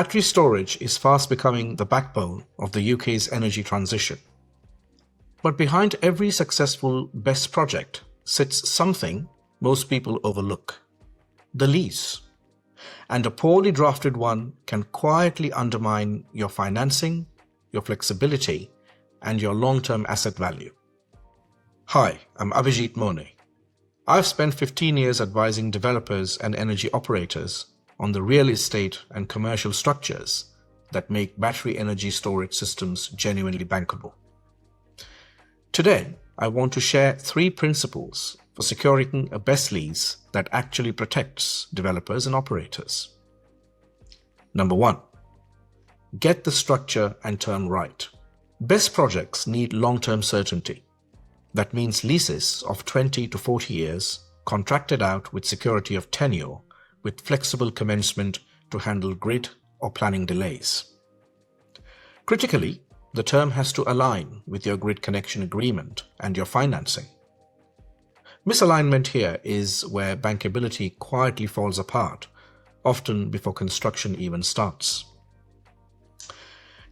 Battery storage is fast becoming the backbone of the UK's energy transition. But behind every successful BESS project sits something most people overlook: the lease. And a poorly drafted one can quietly undermine your financing, your flexibility, and your long-term asset value. Hi, I'm Abhijit Mone. I've spent 15 years advising developers and energy operators on the real estate and commercial structures that make battery energy storage systems genuinely bankable. Today, I want to share 3 principles for securing a BESS lease that actually protects developers and operators. Number 1. Get the structure and term right. BESS projects need long-term certainty. That means leases of 20 to 40 years, contracted out with security of tenure, with flexible commencement to handle grid or planning delays. Critically, the term has to align with your grid connection agreement and your financing. Misalignment here is where bankability quietly falls apart, often before construction even starts.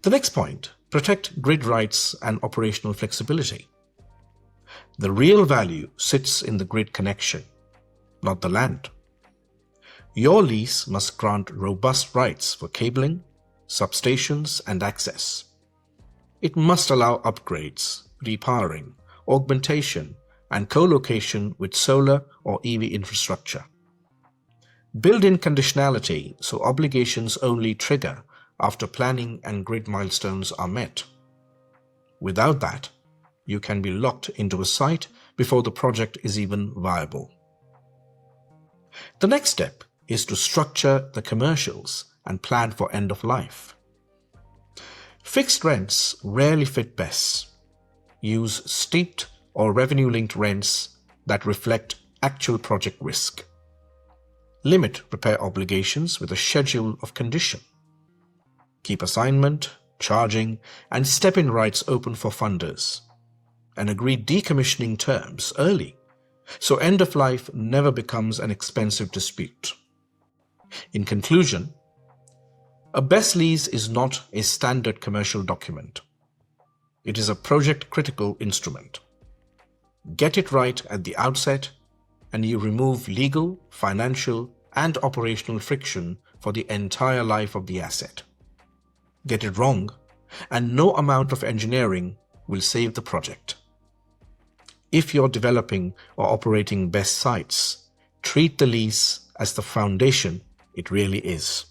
The next point: protect grid rights and operational flexibility. The real value sits in the grid connection, not the land. Your lease must grant robust rights for cabling, substations, and access. It must allow upgrades, repowering, augmentation, and co-location with solar or EV infrastructure. Build in conditionality so obligations only trigger after planning and grid milestones are met. Without that, you can be locked into a site before the project is even viable. The next step is to structure the commercials and plan for end of life. Fixed rents rarely fit BESS. Use steeped or revenue-linked rents that reflect actual project risk. Limit repair obligations with a schedule of condition. Keep assignment, charging, and step-in rights open for funders. And agree decommissioning terms early, so end of life never becomes an expensive dispute. In conclusion, a BESS lease is not a standard commercial document. It is a project-critical instrument. Get it right at the outset, and you remove legal, financial, and operational friction for the entire life of the asset. Get it wrong, and no amount of engineering will save the project. If you're developing or operating BESS sites, treat the lease as the foundation it really is.